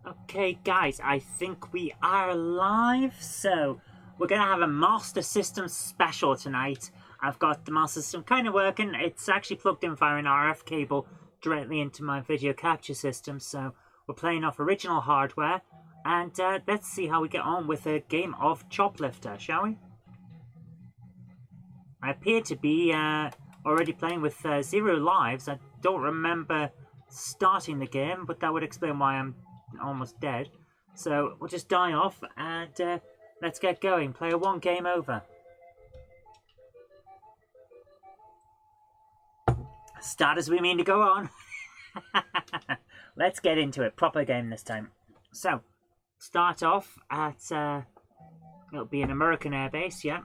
Okay, guys, I think we are live. So, we're going to have a Master System special tonight. I've got the Master System kind of working. It's actually plugged in via an RF cable directly into my video capture system. So, we're playing off original hardware. And let's see how we get on with a game of Choplifter, shall we? I appear to be already playing with 0 lives. I don't remember starting the game, but that would explain why I'm almost dead. So we'll just die off and let's get going. Player 1, game over. Start as we mean to go on. Let's get into it. Proper game this time. So, start off at, it'll be an American airbase, yeah.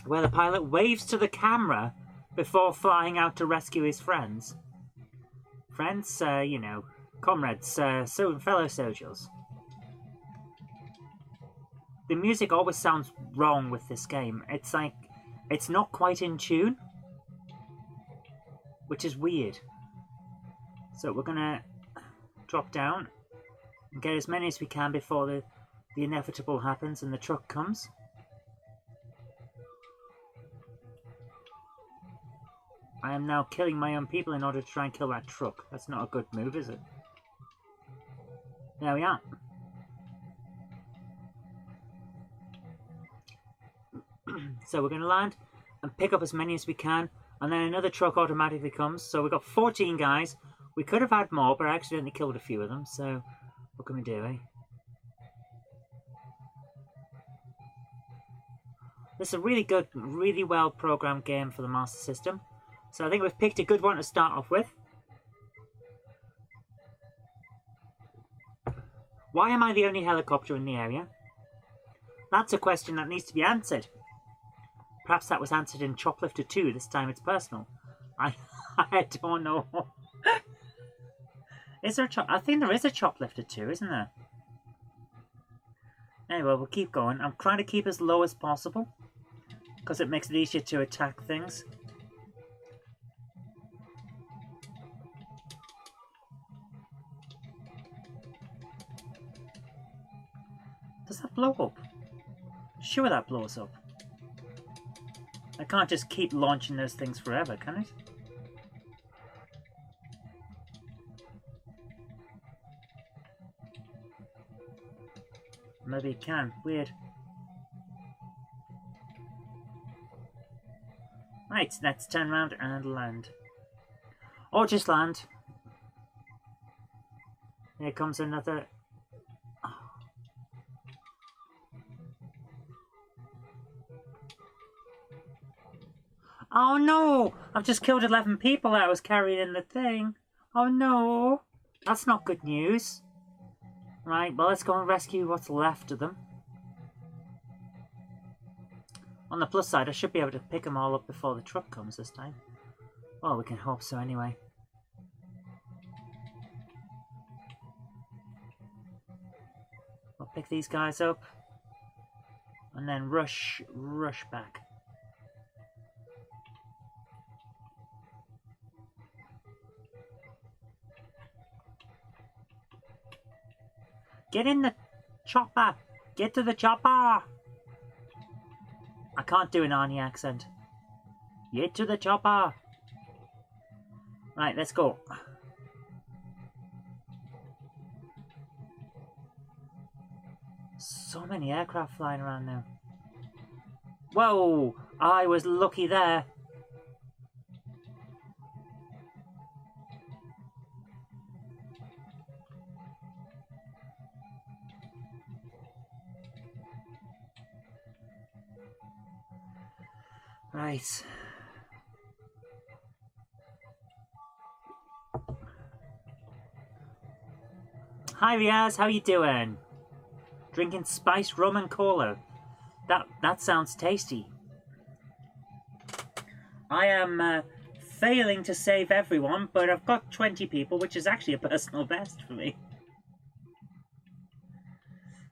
Where the pilot waves to the camera before flying out to rescue his friends. Friends, you know, comrades, fellow soldiers. The music always sounds wrong with this game. It's like, it's not quite in tune, which is weird. So we're gonna drop down and get as many as we can before the inevitable happens and the truck comes. I am now killing my own people in order to try and kill that truck. That's not a good move, is it? There we are. So we're going to land and pick up as many as we can, and then another truck automatically comes. So we've got 14 guys. We could have had more, but I accidentally killed a few of them, so what can we do, eh? This is a really good, really well programmed game for the Master System. So I think we've picked a good one to start off with. Why am I the only helicopter in the area? That's a question that needs to be answered. Perhaps that was answered in Choplifter 2. This time it's personal. I don't know. Is there a I think there is a Choplifter 2, isn't there? Anyway, we'll keep going. I'm trying to keep as low as possible because it makes it easier to attack things. Does that blow up? Sure, that blows up. I can't just keep launching those things forever, can it? Maybe it can. Weird. Right, let's turn around and land. Or just land. Here comes another... Oh no! I've just killed 11 people that I was carrying in the thing. Oh no! That's not good news. Right, well let's go and rescue what's left of them. On the plus side, I should be able to pick them all up before the truck comes this time. Well, we can hope so anyway. I'll pick these guys up. And then rush back. Get in the chopper! Get to the chopper! I can't do an Arnie accent. Get to the chopper! Right, let's go. So many aircraft flying around now. Whoa! I was lucky there. Right. Hi Riaz, how you doing? Drinking spiced rum and cola. That sounds tasty. I am failing to save everyone, but I've got 20 people, which is actually a personal best for me.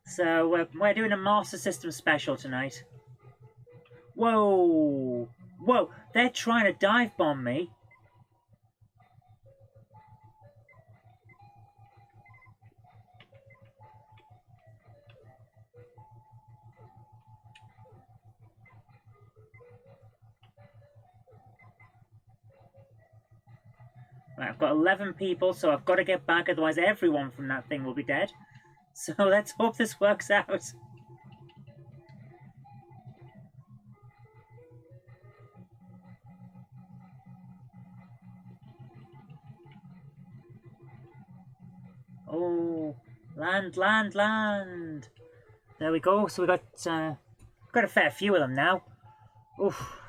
So we're doing a Master System special tonight. Whoa! Whoa! They're trying to dive bomb me. Right, I've got 11 people, so I've got to get back, otherwise everyone from that thing will be dead. So let's hope this works out. Oh, land, land, land. There we go. So we got a fair few of them now. Oof.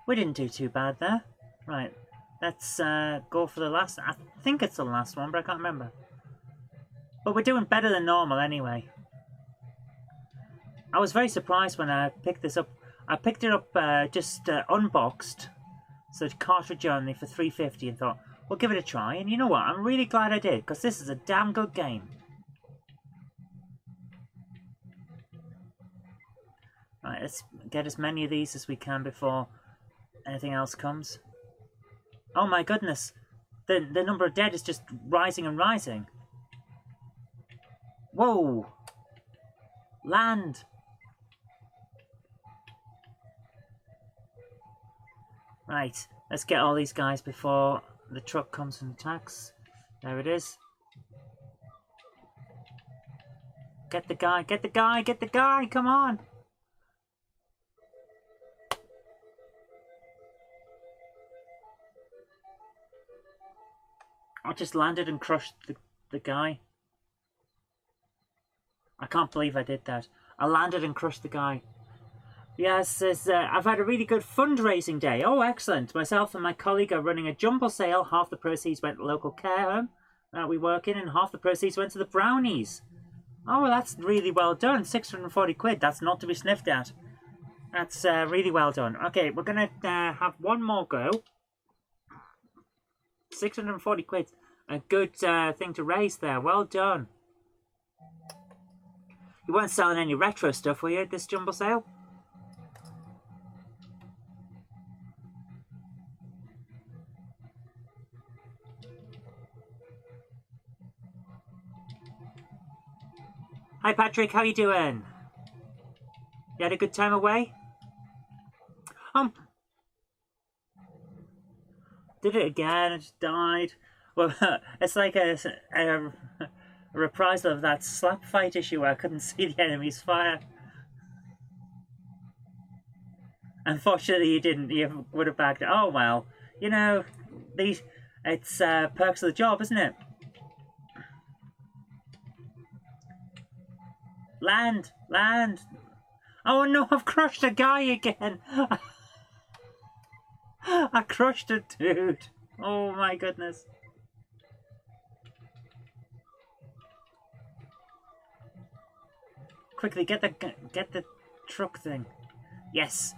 We didn't do too bad there. Right, let's go for the last. I think it's the last one, but I can't remember. But we're doing better than normal anyway. I was very surprised when I picked this up. I picked it up just unboxed, so cartridge only for $3.50, and thought, we'll give it a try. And you know what? I'm really glad I did, because this is a damn good game. Right, let's get as many of these as we can before anything else comes. Oh my goodness, the number of dead is just rising and rising. Whoa! Land! Right, let's get all these guys before the truck comes and attacks. There it is. Get the guy, get the guy, get the guy, come on! I just landed and crushed the guy. I can't believe I did that. I landed and crushed the guy. Yes, I've had a really good fundraising day. Oh, excellent. Myself and my colleague are running a jumble sale. Half the proceeds went to the local care home that we work in, and half the proceeds went to the brownies. Oh, well, that's really well done. 640 quid. That's not to be sniffed at. That's really well done. Okay, we're going to have one more go. 640 quid. A good thing to raise there. Well done. You weren't selling any retro stuff, were you, at this jumble sale? Hi Patrick, how you doing? You had a good time away? Did it again, I just died. Well, it's like a reprisal of that slap fight issue where I couldn't see the enemy's fire. Unfortunately, you didn't. You would have bagged it. Oh well, you know, it's perks of the job, isn't it? Land, land. Oh no, I've crushed a guy again. I crushed a dude. Oh my goodness. Quickly, get the truck thing. Yes.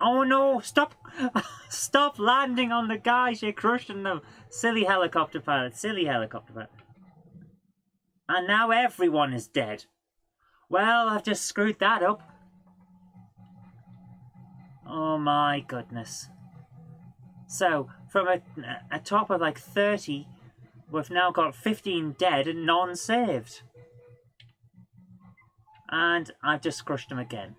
Oh no, stop. Stop landing on the guys. You're crushing them. Silly helicopter pilot. Silly helicopter pilot. And now everyone is dead. Well, I've just screwed that up. Oh my goodness. So, from a top of like 30, we've now got 15 dead and none saved. And I've just crushed them again.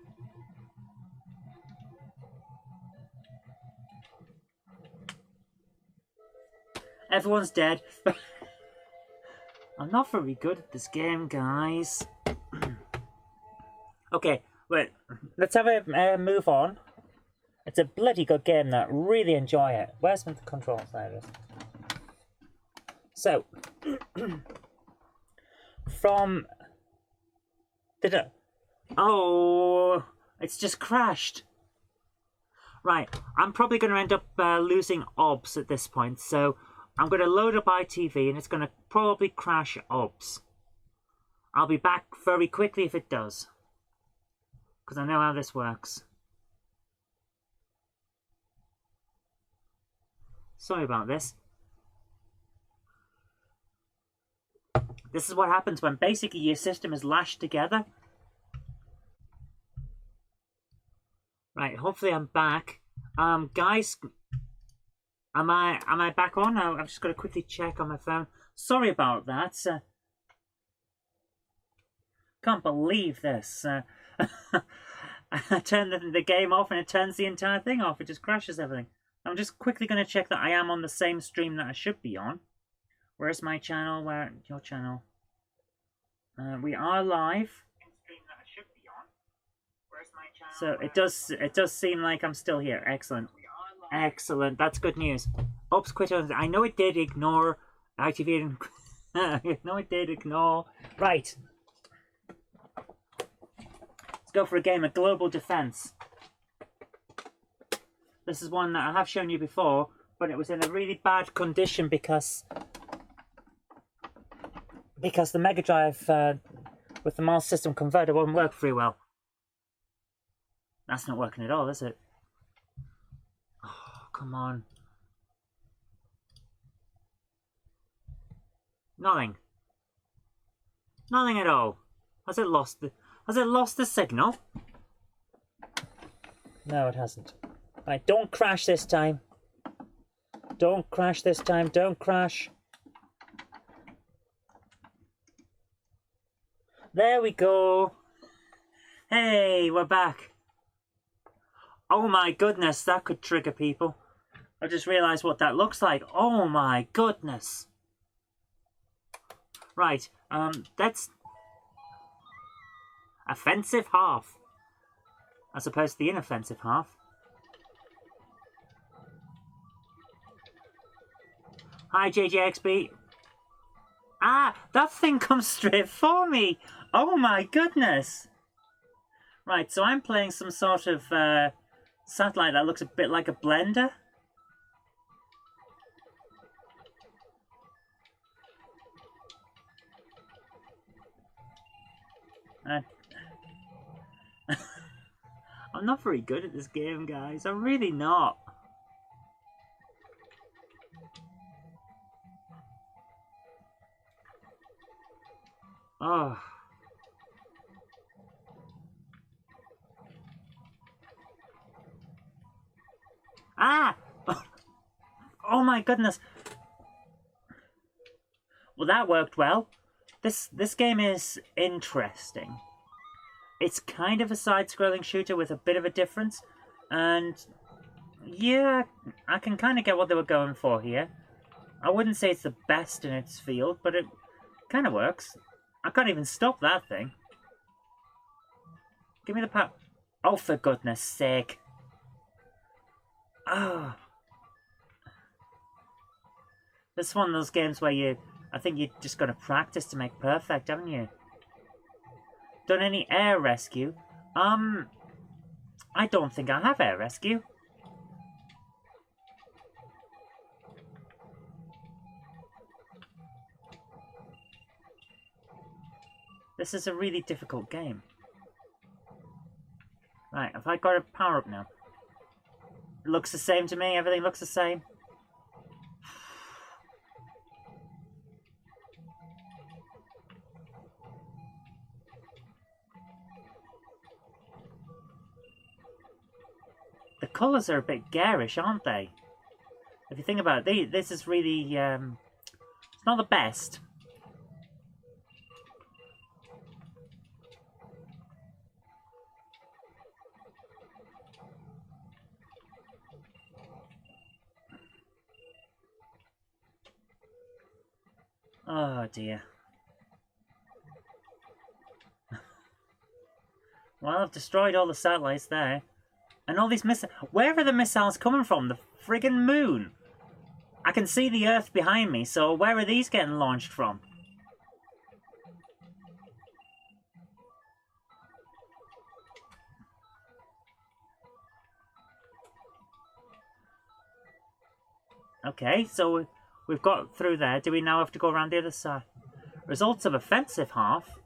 Everyone's dead. I'm not very good at this game, guys. Okay, wait. Let's have a move on. It's a bloody good game, that. Really enjoy it. Where's the controls? There it is. So, from... Oh, it's just crashed. Right, I'm probably going to end up losing OBS at this point, so I'm going to load up ITV and it's going to probably crash OBS. I'll be back very quickly if it does, because I know how this works. Sorry about this. This is what happens when basically your system is lashed together. Right, hopefully I'm back. Guys, am I back on? I've just got to quickly check on my phone. Sorry about that. Can't believe this. I turn the game off and it turns the entire thing off. It just crashes everything. I'm just quickly going to check that I am on the same stream that I should be on. Where's my channel? Where your channel? We are live. So it does seem like I'm still here. Excellent. Excellent. That's good news. Oops, quit on. I know it did ignore activating. I know it did ignore. Right. Let's go for a game of Global Defense. This is one that I have shown you before, but it was in a really bad condition because the Mega Drive with the Master System converter won't work very well. That's not working at all, is it? Oh, come on. Nothing. Nothing at all. Has it lost the signal? No, it hasn't. Right, don't crash this time. Don't crash this time. Don't crash. There we go. Hey, we're back. Oh my goodness, that could trigger people. I just realised what that looks like. Oh my goodness. Right, that's offensive half as opposed to the inoffensive half. Hi JJXB. Ah, that thing comes straight for me. Oh my goodness. Right, so I'm playing some sort of satellite that looks a bit like a blender. I'm not very good at this game, guys. I'm really not. Oh. Ah! Oh my goodness. Well, that worked well. This game is interesting. It's kind of a side-scrolling shooter with a bit of a difference. And yeah, I can kind of get what they were going for here. I wouldn't say it's the best in its field, but it kind of works. I can't even stop that thing. Give me the power. Oh, for goodness sake. Oh. This is one of those games where I think you just got to practice to make perfect, haven't you? Done any air rescue? I don't think I have air rescue. This is a really difficult game. Right, have I got a power up now? It looks the same to me, everything looks the same. The colours are a bit garish, aren't they? If you think about it, this is really, it's not the best. Oh dear. Well, I've destroyed all the satellites there. And all these missiles. Where are the missiles coming from? The friggin' moon. I can see the Earth behind me, so where are these getting launched from? Okay, so we've got through there. Do we now have to go around the other side? Results of offensive half.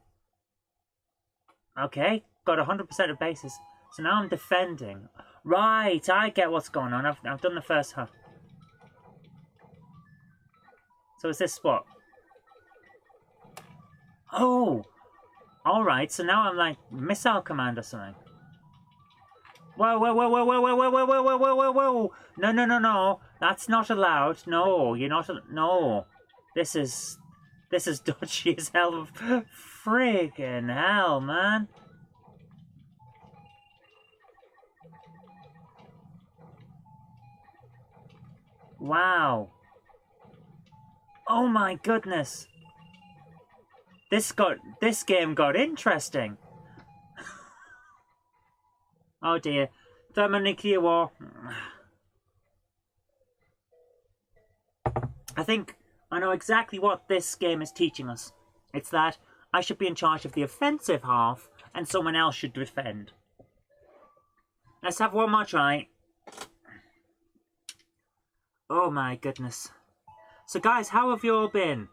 Okay, got 100% of bases. So now I'm defending. Right, I get what's going on. I've done the first half. So is this what? Oh! Alright, so now I'm like missile command or something. Whoa, whoa, whoa, whoa, whoa, whoa, whoa, whoa, whoa, whoa, whoa, whoa! No, no, no, no! That's not allowed. No, you're not. No, this is dodgy as hell. Friggin' hell, man! Wow. Oh my goodness. This game got interesting. Oh dear. Thermonuclear war. I think I know exactly what this game is teaching us. It's that I should be in charge of the offensive half and someone else should defend. Let's have one more try. Oh my goodness. So guys, how have you all been?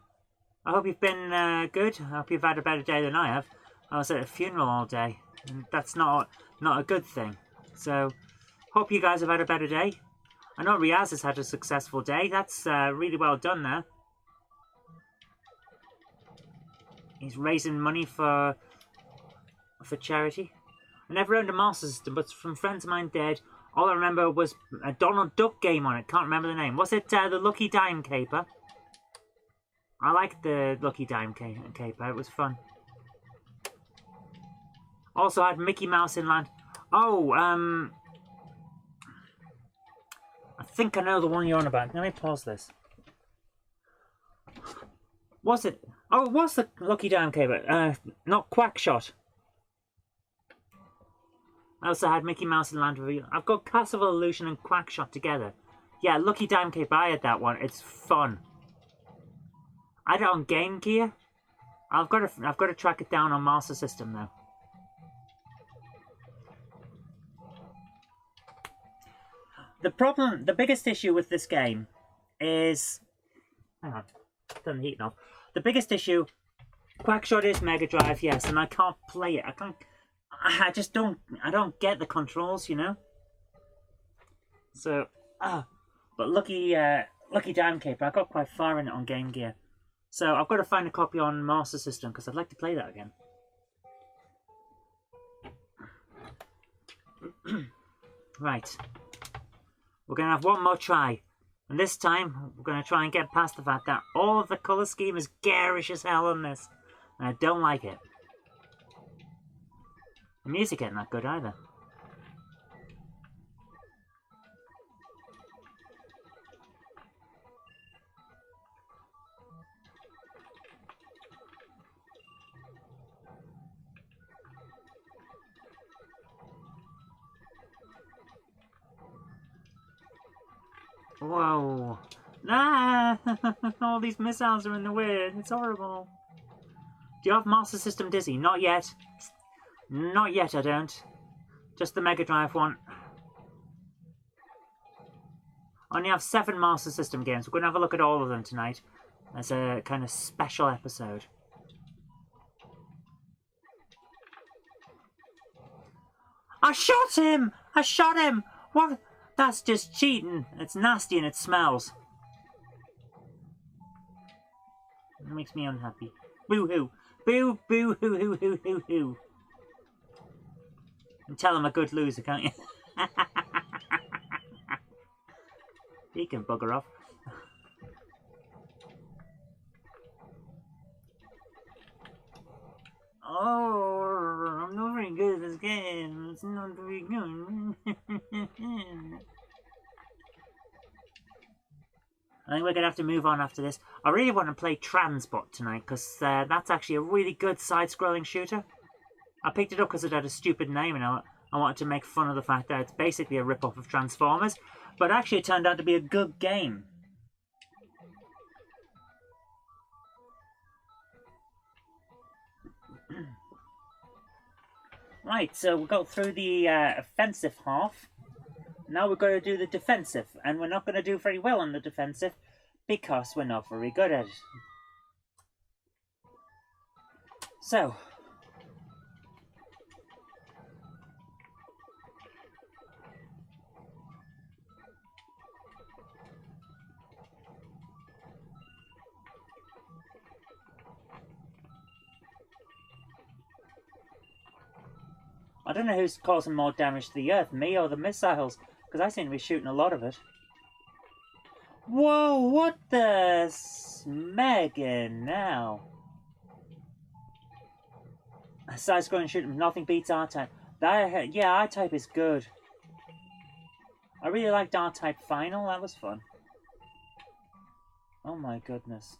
I hope you've been good. I hope you've had a better day than I have. I was at a funeral all day. And that's not a good thing. So, hope you guys have had a better day. I know Riaz has had a successful day. That's really well done there. He's raising money for charity. I never owned a Master System, but from friends of mine dead, all I remember was a Donald Duck game on it. Can't remember the name. Was it the Lucky Dime Caper? I liked the Lucky Dime Caper. It was fun. Also had Mickey Mouse in Land. Oh, I think I know the one you're on about. Let me pause this. Was it? Oh, it was the Lucky Dime Caper. Not Quackshot. I also had Mickey Mouse in Land Reveal. I've got Castle of Illusion and Quackshot together. Yeah, Lucky Dime Caper. I had that one. It's fun. I had it on Game Gear. I've got to track it down on Master System though. The biggest issue with this game is... Hang on, turn the heating off. The biggest issue, Quackshot is Mega Drive, yes, and I can't play it. I just don't get the controls, you know? So, but Lucky Dime Caper, I got quite far in it on Game Gear. So I've got to find a copy on Master System, because I'd like to play that again. Right. We're going to have one more try. And this time, we're going to try and get past the fact that all of the colour scheme is garish as hell on this. And I don't like it. The music ain't that good either. Whoa. Ah! All these missiles are in the way. It's horrible. Do you have Master System Dizzy? Not yet. Not yet, I don't. Just the Mega Drive one. I only have 7 Master System games. We're going to have a look at all of them tonight. As a kind of special episode. I shot him! I shot him! What? That's just cheating. It's nasty and it smells. It makes me unhappy. Boo-hoo. Boo, boo, hoo, hoo, hoo, hoo, hoo. And tell him a good loser, can't you? He can bugger off. Oh, I'm not very good at this game. It's not very good. I think we're going to have to move on after this. I really want to play Transbot tonight, because that's actually a really good side-scrolling shooter. I picked it up because it had a stupid name, and I wanted to make fun of the fact that it's basically a rip-off of Transformers. But actually it turned out to be a good game. Right, so we got through the offensive half. Now we're going to do the defensive. And we're not going to do very well on the defensive because we're not very good at it. So. I don't know who's causing more damage to the Earth, me or the missiles, because I seem to be shooting a lot of it. Whoa, what the smegin now? Side-scrolling shooting, nothing beats R-Type. Yeah, R-Type is good. I really liked R-Type Final, that was fun. Oh my goodness.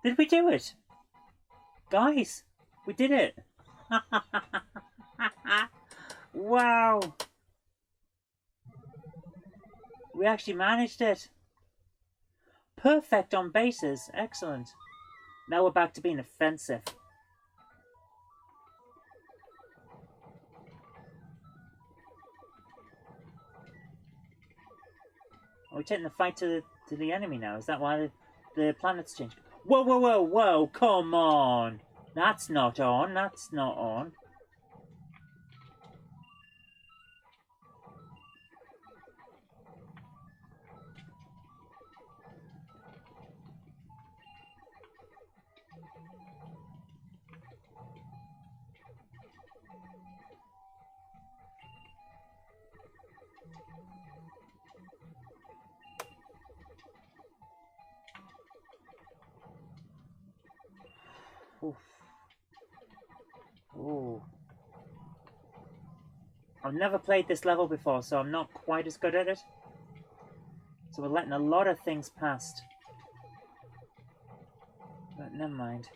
Did we do it? Guys, we did it. Wow. We actually managed it. Perfect on bases. Excellent. Now we're back to being offensive. Are we taking the fight to the enemy now? Is that why the planet's changed? Whoa, whoa, whoa, whoa, come on! That's not on, that's not on. Oof. Ooh. I've never played this level before, so I'm not quite as good at it. So we're letting a lot of things past. But never mind.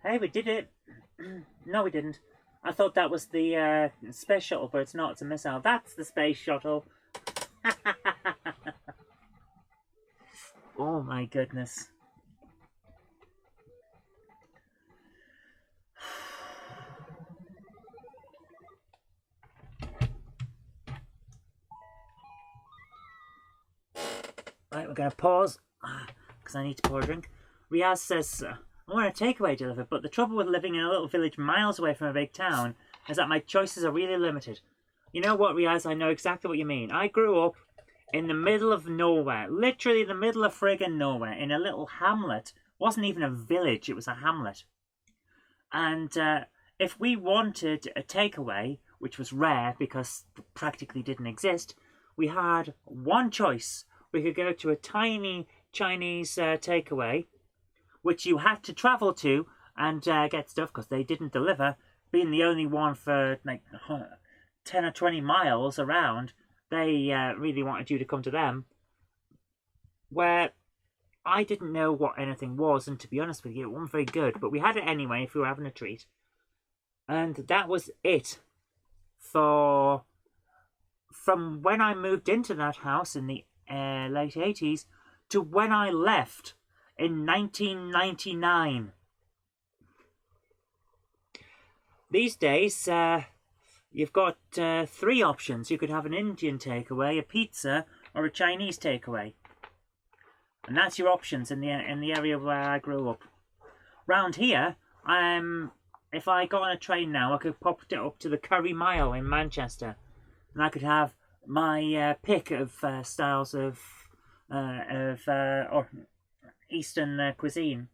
Hey, we did it! No, we didn't. I thought that was the space shuttle, but it's not. It's a missile. That's the space shuttle. Oh my goodness. Right, we're going to pause because I need to pour a drink. Riaz says, I want a takeaway delivered, but the trouble with living in a little village miles away from a big town is that my choices are really limited. You know what, Riaz? I know exactly what you mean. I grew up in the middle of nowhere, literally the middle of friggin' nowhere, in a little hamlet. It wasn't even a village, it was a hamlet. And if we wanted a takeaway, which was rare because it practically didn't exist, we had one choice. We could go to a tiny Chinese takeaway, which you had to travel to and get stuff because they didn't deliver. Being the only one for like 10 or 20 miles around, they really wanted you to come to them. Where I didn't know what anything was, and to be honest with you, it wasn't very good. But we had it anyway if we were having a treat. And that was it from when I moved into that house in the late 80s to when I left in 1999. These days, you've got 3 options. You could have an Indian takeaway, a pizza, or a Chinese takeaway. And that's your options in the area where I grew up. Round here, if I got on a train now, I could pop it up to the Curry Mile in Manchester, and I could have my pick of styles of Eastern cuisine.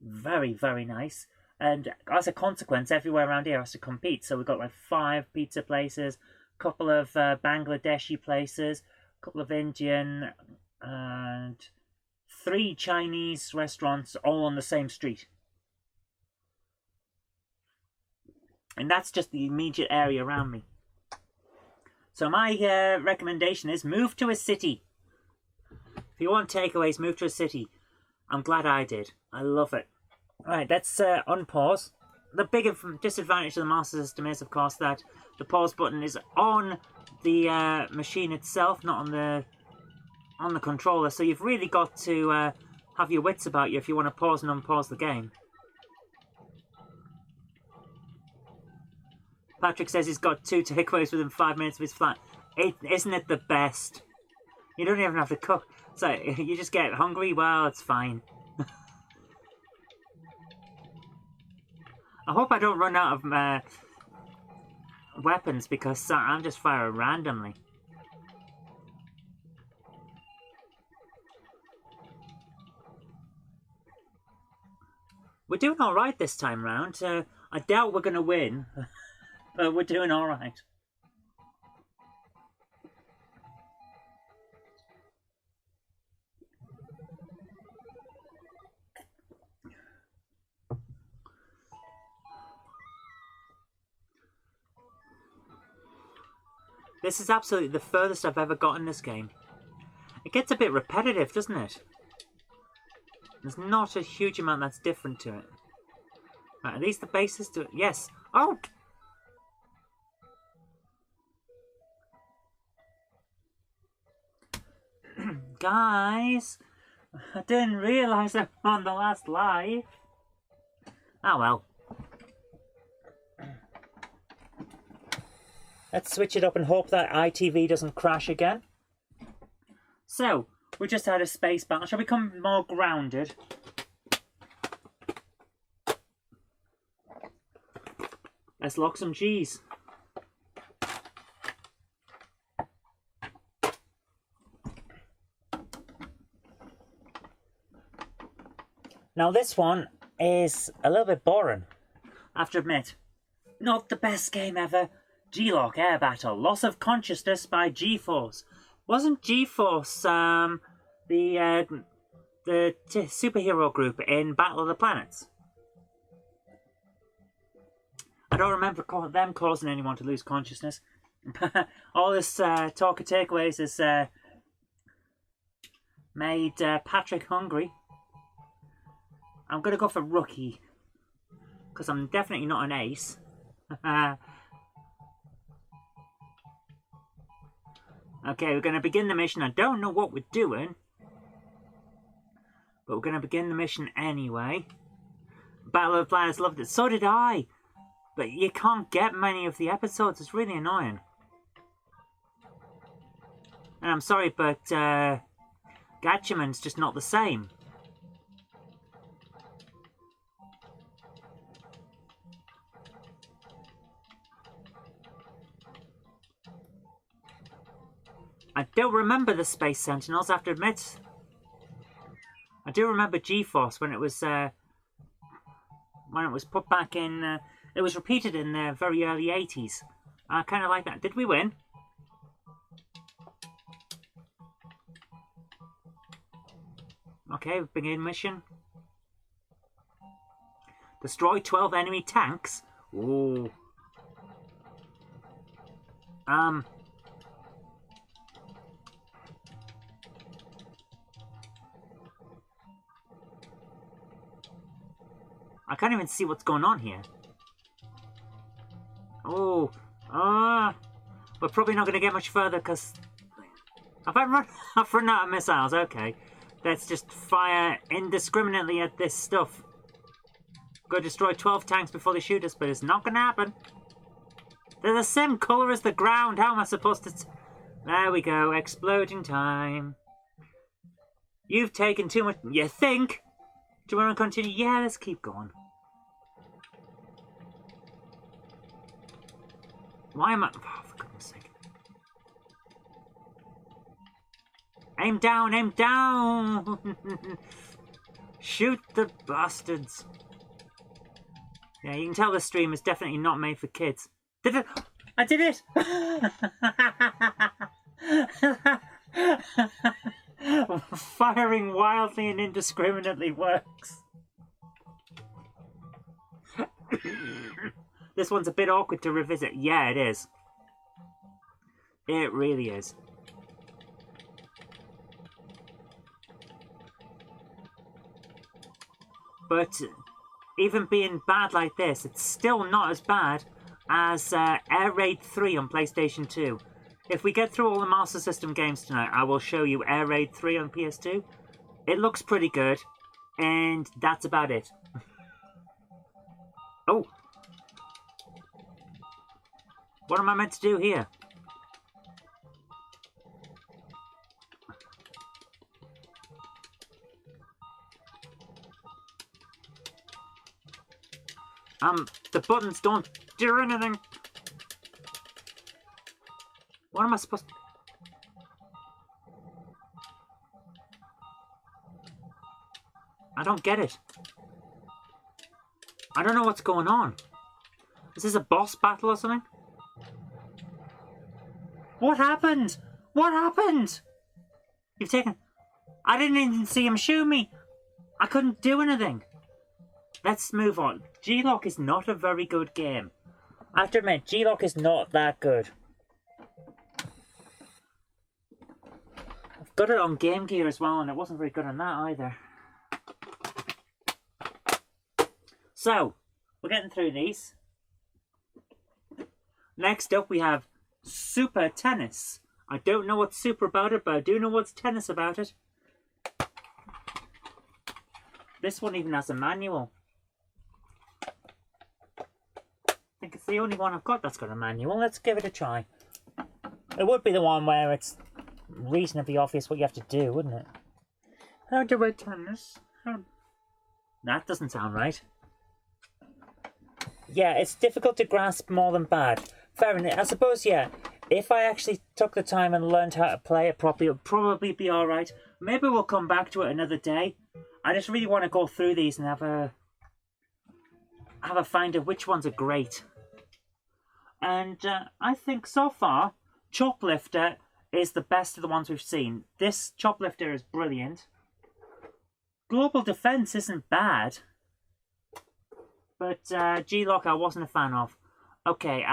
Very, very nice. And as a consequence, everywhere around here has to compete. So we've got like 5 pizza places, a couple of Bangladeshi places, a couple of Indian, and 3 Chinese restaurants all on the same street. And that's just the immediate area around me. So my recommendation is move to a city. If you want takeaways, move to a city. I'm glad I did. I love it. Alright, let's unpause. The big disadvantage of the Master System is, of course, that the pause button is on the machine itself, not on the controller. So you've really got to have your wits about you if you want to pause and unpause the game. Patrick says he's got 2 takeaways within 5 minutes of his flight. Isn't it the best? You don't even have to cook. So you just get hungry. Well, it's fine. I hope I don't run out of weapons because I'm just firing randomly. We're doing alright this time round. I doubt we're going to win, but we're doing alright. This is absolutely the furthest I've ever gotten this game. It gets a bit repetitive, doesn't it? There's not a huge amount that's different to it. Right, are these the bases to it? Yes. Oh! Guys! I didn't realise I'm on the last live. Oh well. Let's switch it up and hope that ITV doesn't crash again. So, we just had a space battle. Shall we become more grounded? Let's lock some G's. Now this one is a little bit boring, I have to admit. Not the best game ever. G-Lock Air Battle. Loss of consciousness by G-Force. Wasn't G-Force the superhero group in Battle of the Planets? I don't remember them causing anyone to lose consciousness. All this talk of takeaways has made Patrick hungry. I'm going to go for rookie, because I'm definitely not an ace. Okay, we're going to begin the mission. I don't know what we're doing, but we're going to begin the mission anyway. Battle of the Planets, loved it. So did I. But you can't get many of the episodes. It's really annoying. And I'm sorry, but Gatchaman's just not the same. I don't remember the Space Sentinels, I have to admit. I do remember G-Force when it was put back in. It was repeated in the very early 80s. I kind of like that. Did we win? Okay, begin mission. Destroy 12 enemy tanks. Ooh. I can't even see what's going on here. Oh, we're probably not going to get much further because I've run out of missiles. Okay, let's just fire indiscriminately at this stuff. Go destroy 12 tanks before they shoot us, but it's not going to happen. They're the same colour as the ground. How am I supposed to... There we go. Exploding time. You've taken too much... You think? Do you want to continue? Yeah, let's keep going. Why am I... Oh, for goodness sake. Aim down, aim down! Shoot the bastards. Yeah, you can tell this stream is definitely not made for kids. Did it? I did it! Firing wildly and indiscriminately works. This one's a bit awkward to revisit. Yeah, it is. It really is. But even being bad like this, it's still not as bad as Air Raid 3 on PlayStation 2. If we get through all the Master System games tonight, I will show you Air Raid 3 on PS2. It looks pretty good, and that's about it. Oh! What am I meant to do here? The buttons don't do anything. What am I supposed to... I don't get it. I don't know what's going on. Is this a boss battle or something? What happened? What happened? You've taken... I didn't even see him shoot me. I couldn't do anything. Let's move on. G-Lock is not a very good game. I have to admit, G-Lock is not that good. got it on Game Gear as well, and it wasn't very good on that either. So, we're getting through these. Next up, we have Super Tennis. I don't know what's super about it, but I do know what's tennis about it. This one even has a manual. I think it's the only one I've got that's got a manual. Let's give it a try. It would be the one where it's reasonably obvious what you have to do, wouldn't it? How do I tennis? That doesn't sound right. Yeah, it's difficult to grasp more than bad. Fair enough. I suppose, yeah, if I actually took the time and learned how to play it properly, it would probably be alright. Maybe we'll come back to it another day. I just really want to go through these and have a find of which ones are great. And I think so far, Choplifter is the best of the ones we've seen. This Choplifter is brilliant. Global Defense isn't bad. But G-Lock I wasn't a fan of. Okay,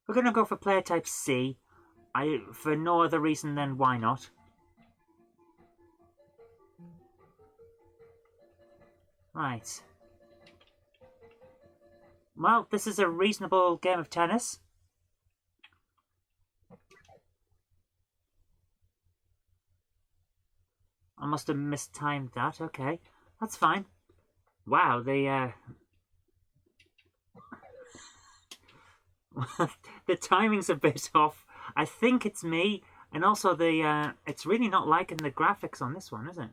we're going to go for player type C. For no other reason than why not. Right. Well, this is a reasonable game of tennis. I must have mistimed that. Okay, that's fine. Wow, the the timing's a bit off. I think it's me, and also the it's really not liking the graphics on this one, is it?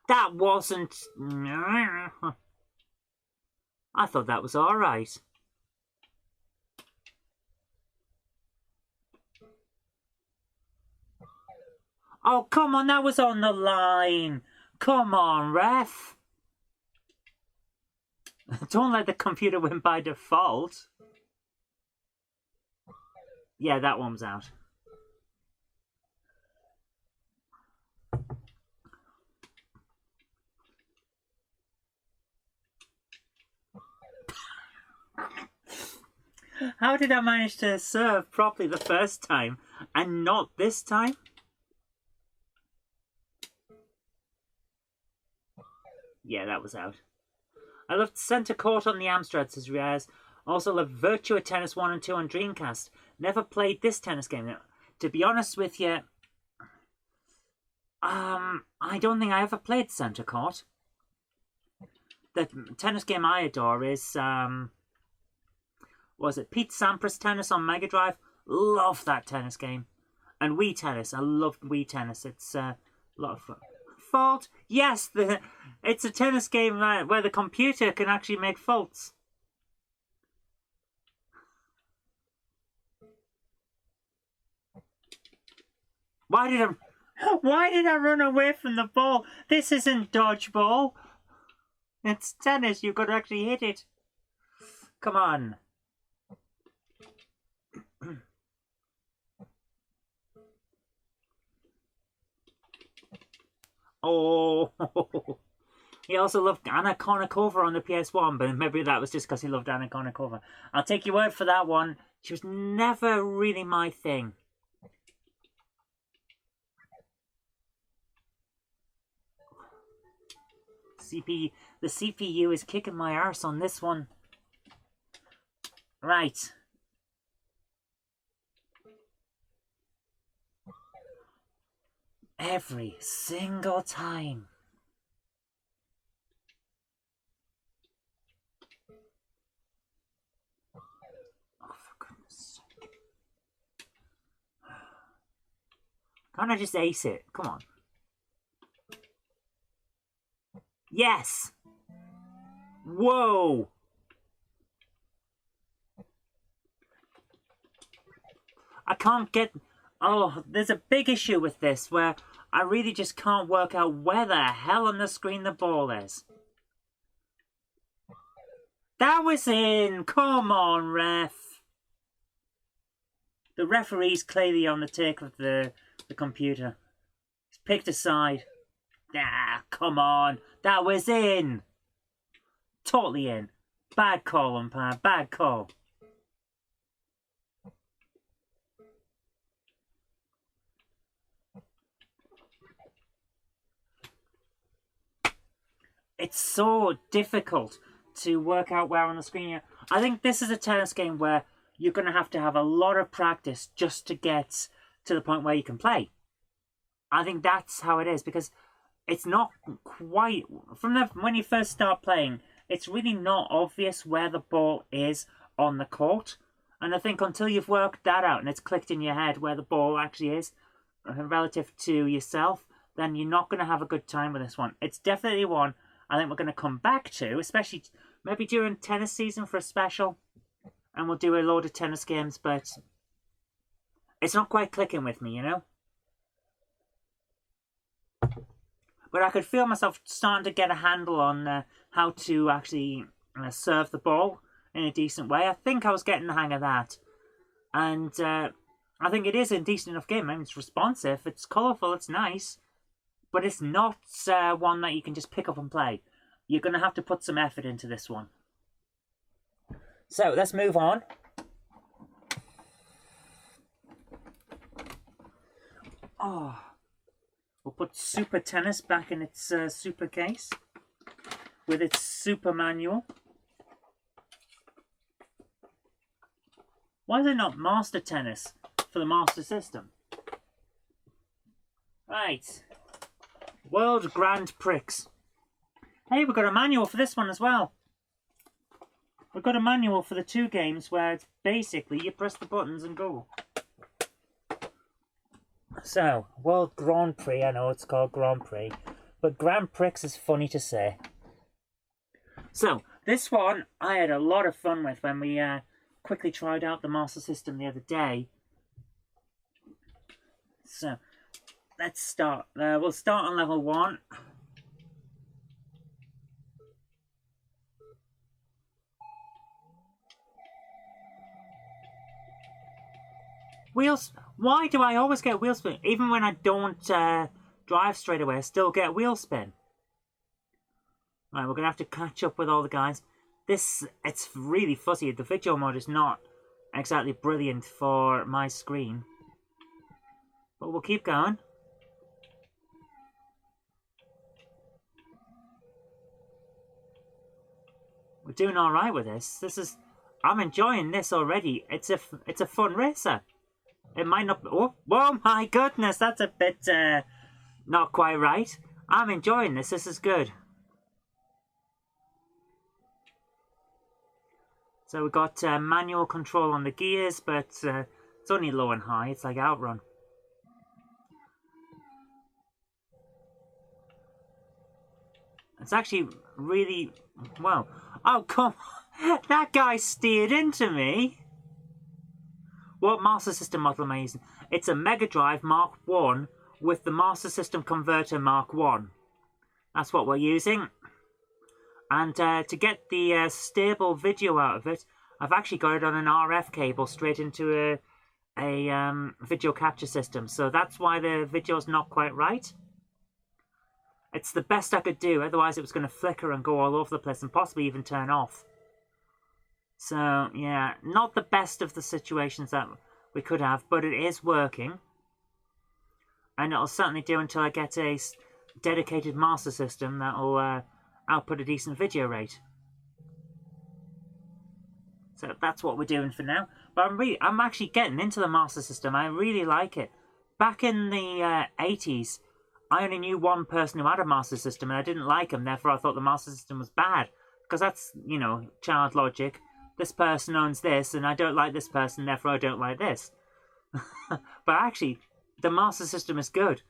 That wasn't... I thought that was alright. Oh, come on, that was on the line. Come on, ref. Don't let the computer win by default. Yeah, that one was out. How did I manage to serve properly the first time and not this time? Yeah, that was out. I loved Centre Court on the Amstrad, says Riaz. Also loved Virtua Tennis 1 and 2 on Dreamcast. Never played this tennis game. To be honest with you, I don't think I ever played Centre Court. The tennis game I adore is, was it Pete Sampras Tennis on Mega Drive? Love that tennis game. And Wii Tennis. I love Wii Tennis. It's a lot of fun. Fault? Yes, it's a tennis game where the computer can actually make faults. Why did I run away from the ball? This isn't dodgeball. It's tennis. You've got to actually hit it. Come on. Oh, he also loved Anna Kournikova on the PS1, but maybe that was just because he loved Anna Kournikova. I'll take your word for that one. She was never really my thing. The CPU is kicking my arse on this one. Right. Every single time. Oh, for goodness sake. Can't I just ace it? Come on. Yes! Whoa! I can't get... Oh, there's a big issue with this where I really just can't work out where the hell on the screen the ball is. That was in! Come on, ref! The referee's clearly on the take of the computer. He's picked a side. Ah, come on. That was in. Totally in. Bad call, umpire. Bad call. it's so difficult to work out where on the screen. I think this is a tennis game where you're going to have a lot of practice just to get to the point where you can play. I think that's how it is, because it's not quite when you first start playing, it's really not obvious where the ball is on the court. And I think until you've worked that out and it's clicked in your head where the ball actually is relative to yourself, then you're not going to have a good time with this one. It's definitely one I think we're going to come back to, especially maybe during tennis season for a special. And we'll do a load of tennis games, but it's not quite clicking with me, you know? But I could feel myself starting to get a handle on how to actually serve the ball in a decent way. I think I was getting the hang of that. And I think it is a decent enough game. I mean, it's responsive, it's colourful, it's nice. But it's not one that you can just pick up and play. You're going to have to put some effort into this one. So, let's move on. Oh, we'll put Super Tennis back in its super case with its super manual. Why is it not Master Tennis for the Master System? Right. World Grand Prix. Hey, we've got a manual for this one as well. We've got a manual for the two games where it's basically you press the buttons and go. So, World Grand Prix, I know it's called Grand Prix, but Grand Prix is funny to say. So, this one I had a lot of fun with when we quickly tried out the Master System the other day. So, let's start. We'll start on level 1. Wheels. Why do I always get wheel spin? Even when I don't drive straight away, I still get wheel spin. Right, we're going to have to catch up with all the guys. It's really fuzzy. The video mode is not exactly brilliant for my screen. But we'll keep going. We're doing all right with this. I'm enjoying this already. It's a fun racer. It might not. Oh my goodness, that's a bit not quite right. I'm enjoying this. This is good. So we've got manual control on the gears, but it's only low and high. It's like Outrun. It's actually really well. Oh come on. That guy steered into me. What Master System model am I using? It's a Mega Drive Mark 1 with the Master System Converter Mark 1. That's what we're using. And to get the stable video out of it, I've actually got it on an RF cable straight into a video capture system. So that's why the video's not quite right. It's the best I could do, otherwise it was going to flicker and go all over the place and possibly even turn off. So, yeah, not the best of the situations that we could have, but it is working. And it'll certainly do until I get a dedicated Master System that will output a decent video rate. So that's what we're doing for now. But I'm actually getting into the Master System. I really like it. Back in the 80s, I only knew one person who had a Master System, and I didn't like him. Therefore, I thought the Master System was bad. Because that's, you know, child logic. This person owns this, and I don't like this person, therefore I don't like this. But actually, the Master System is good.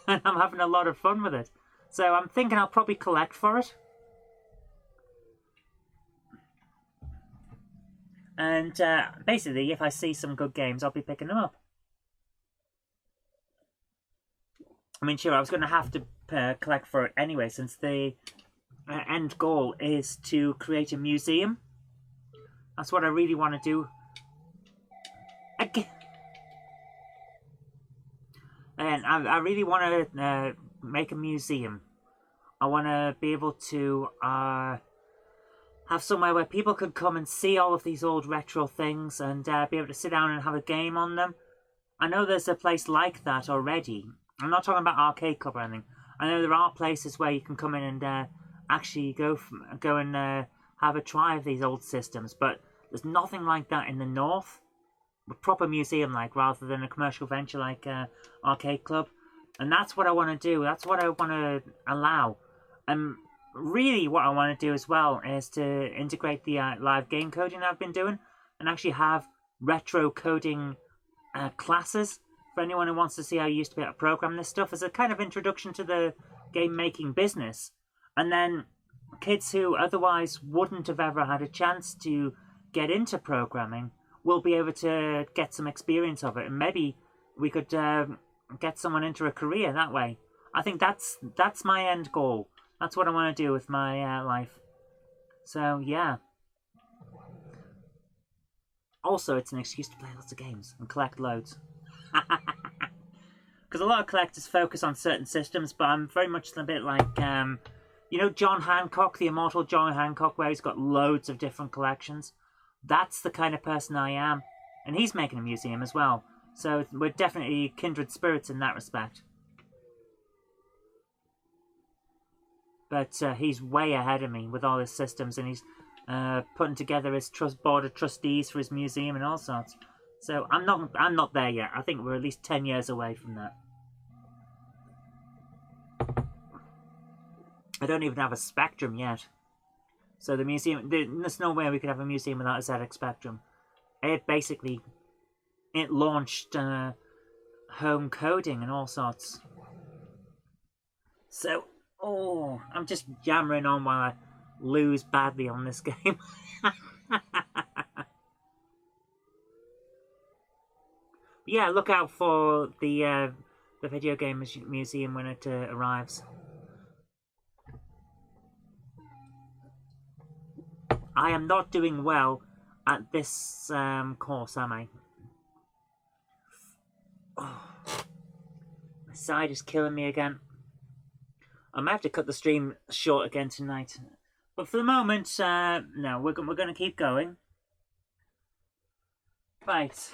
And I'm having a lot of fun with it. So I'm thinking I'll probably collect for it. And basically, if I see some good games, I'll be picking them up. I mean, sure, I was going to have to collect for it anyway, since the end goal is to create a museum. That's what I really want to do. Again. And I really want to make a museum. I want to be able to have somewhere where people could come and see all of these old retro things and be able to sit down and have a game on them. I know there's a place like that already. I'm not talking about Arcade Club or anything. I know there are places where you can come in and actually go and have a try of these old systems. But there's nothing like that in the north. A proper museum like, rather than a commercial venture like Arcade Club. And that's what I want to do. That's what I want to allow. And really what I want to do as well is to integrate the live game coding I've been doing, and actually have retro coding classes for anyone who wants to see how you used to be able to program this stuff as a kind of introduction to the game making business. And then kids who otherwise wouldn't have ever had a chance to get into programming will be able to get some experience of it, and maybe we could get someone into a career that way. I think that's my end goal. That's what I want to do with my life. So yeah. Also, it's an excuse to play lots of games and collect loads. Because a lot of collectors focus on certain systems, but I'm very much a bit like, you know, John Hancock, the immortal John Hancock, where he's got loads of different collections. That's the kind of person I am. And he's making a museum as well. So we're definitely kindred spirits in that respect. But he's way ahead of me with all his systems, and he's putting together his board of trustees for his museum and all sorts. So I'm not there yet. I think we're at least 10 years away from that. I don't even have a Spectrum yet. So the museum, there's no way we could have a museum without a ZX Spectrum. It launched home coding and all sorts. So, I'm just yammering on while I lose badly on this game. Yeah, look out for the video game museum when it arrives. I am not doing well at this course, am I? Oh, my side is killing me again. I might have to cut the stream short again tonight. But for the moment, no, we're going to keep going. Right.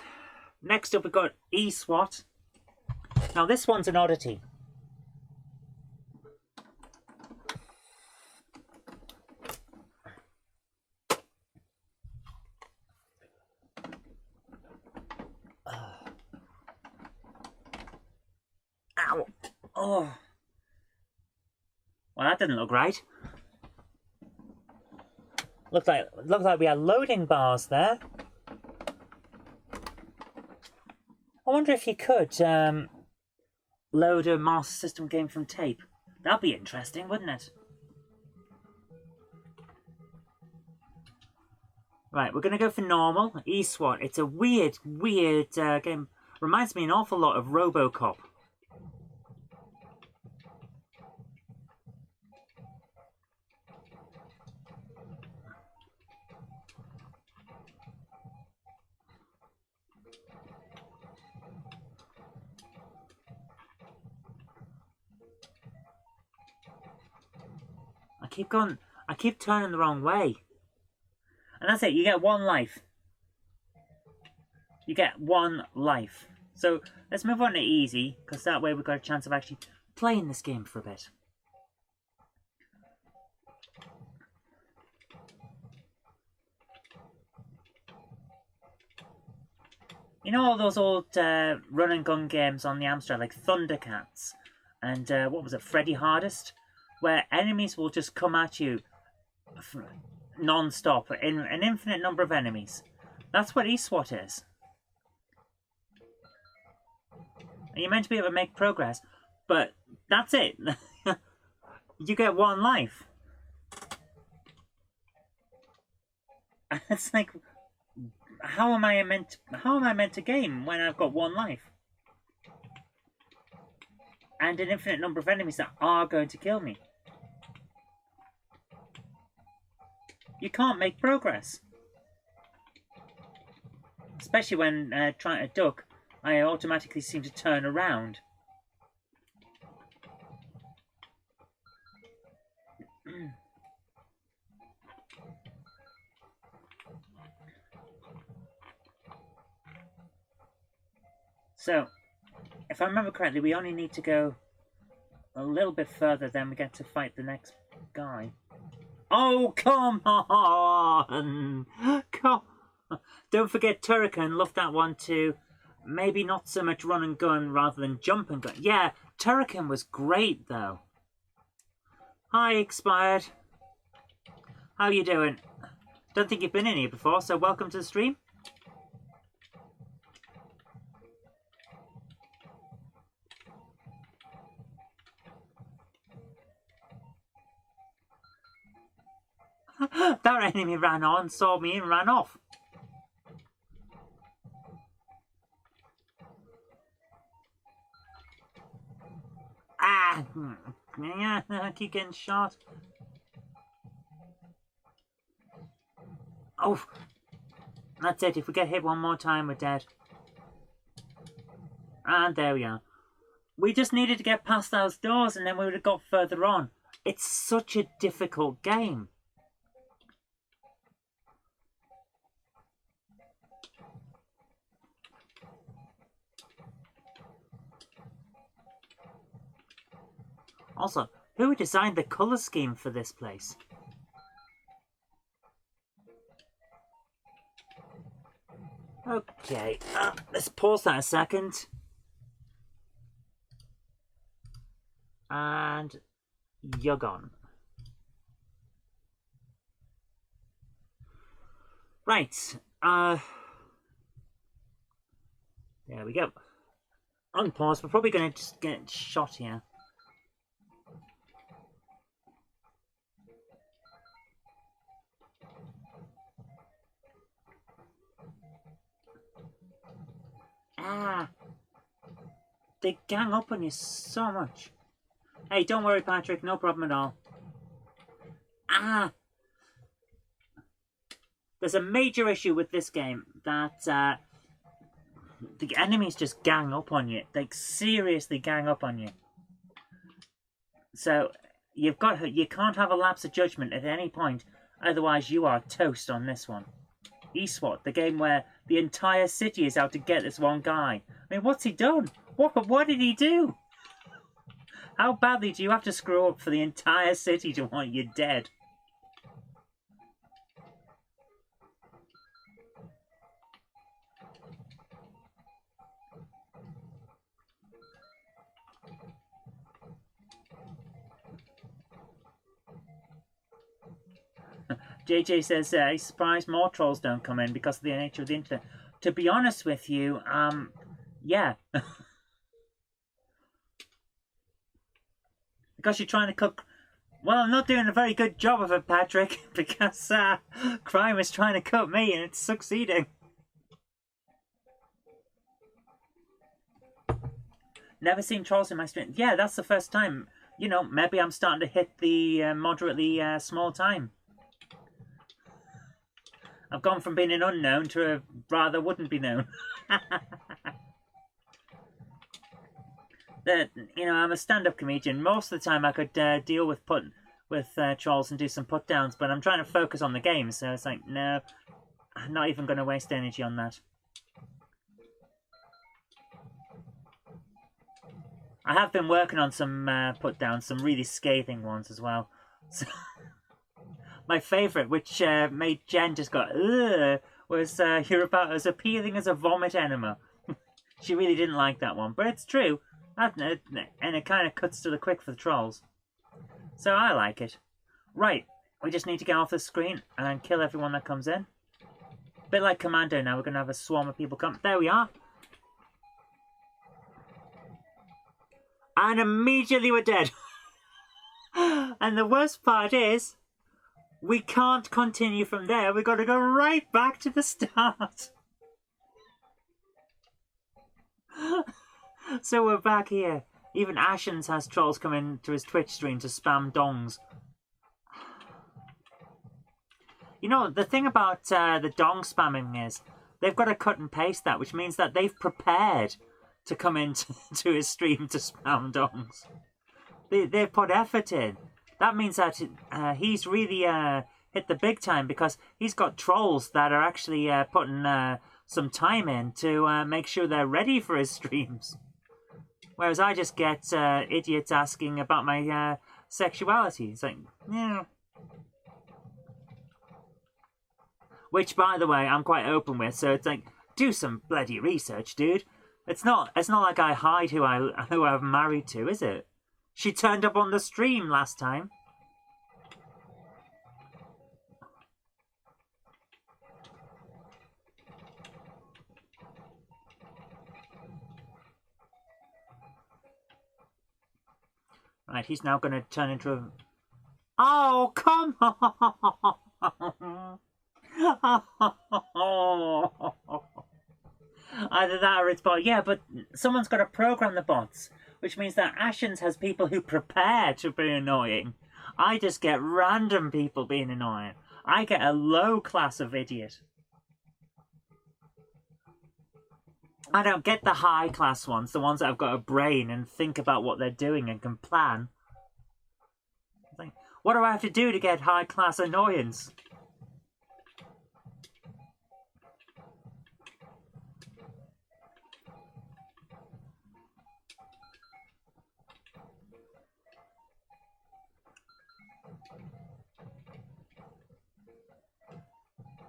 Next up, we've got eSWAT. Now, this one's an oddity. Ow! Oh! Well, that didn't look right. Looked like we had loading bars there. I wonder if you could load a Master System game from tape. That'd be interesting, wouldn't it? Right, we're going to go for normal. eSWAT. It's a weird game. Reminds me an awful lot of RoboCop. I keep turning the wrong way. And that's it, you get one life. You get one life. So let's move on to easy, because that way we've got a chance of actually playing this game for a bit. You know all those old run and gun games on the Amstrad, like Thundercats and what was it, Freddy Hardest? Where enemies will just come at you non-stop, in an infinite number of enemies. That's what eSWAT is. And you're meant to be able to make progress, but that's it. You get one life. And it's like, how am I meant to game when I've got one life? And an infinite number of enemies that are going to kill me. You can't make progress. Especially when trying to duck, I automatically seem to turn around. So, if I remember correctly, we only need to go a little bit further, then we get to fight the next guy. Oh, come on! Come on. Don't forget Turrican, love that one too. Maybe not so much run and gun rather than jump and gun. Yeah, Turrican was great though. Hi, Expired. How you doing? Don't think you've been in here before, so welcome to the stream. That enemy ran on, saw me and ran off. Ah! I keep getting shot. Oh! That's it, if we get hit one more time, we're dead. And there we are. We just needed to get past those doors and then we would have got further on. It's such a difficult game. Also, who designed the colour scheme for this place? Okay, let's pause that a second. And you're gone. Right, there we go. Unpause, we're probably going to just get shot here. Ah! They gang up on you so much. Hey, don't worry, Patrick. No problem at all. Ah! There's a major issue with this game that the enemies just gang up on you. They seriously gang up on you. So you can't have a lapse of judgment at any point. Otherwise, you are toast on this one. eSWAT, the game where the entire city is out to get this one guy. I mean, what's he done? What did he do? How badly do you have to screw up for the entire city to want you dead? JJ says, he's surprised more trolls don't come in because of the nature of the internet. To be honest with you, yeah. Because you're trying to cook... Well, I'm not doing a very good job of it, Patrick, because crime is trying to cut me and it's succeeding. Never seen trolls in my stream. Yeah, that's the first time. You know, maybe I'm starting to hit the moderately small time. I've gone from being an unknown to a rather wouldn't be known. You know, I'm a stand-up comedian. Most of the time I could deal with trolls and do some put-downs, but I'm trying to focus on the game, so it's like, no, I'm not even going to waste energy on that. I have been working on some put-downs, some really scathing ones as well. So my favourite, which made Jen just go, ugh, was you're about as appealing as a vomit enema. She really didn't like that one, but it's true. And it kind of cuts to the quick for the trolls. So I like it. Right, we just need to get off the screen and kill everyone that comes in. A bit like Commando now, we're going to have a swarm of people come. There we are. And immediately we're dead. And the worst part is, we can't continue from there. We've got to go right back to the start. So we're back here. Even Ashens has trolls come in to his Twitch stream to spam dongs. You know, the thing about the dong spamming is, they've got to cut and paste that, which means that they've prepared to come into to his stream to spam dongs. They've put effort in. That means that he's really hit the big time because he's got trolls that are actually putting some time in to make sure they're ready for his streams. Whereas I just get idiots asking about my sexuality. It's like, yeah. Which, by the way, I'm quite open with, so it's like, do some bloody research, dude. It's not like I hide who I'm married to, is it? She turned up on the stream last time. Right, he's now going to turn into a... Oh, come on! Either that or it's bot. Yeah, but someone's got to program the bots, which means that Ashens has people who prepare to be annoying. I just get random people being annoying. I get a low class of idiot. I don't get the high class ones, the ones that have got a brain and think about what they're doing and can plan. Like, what do I have to do to get high class annoyance?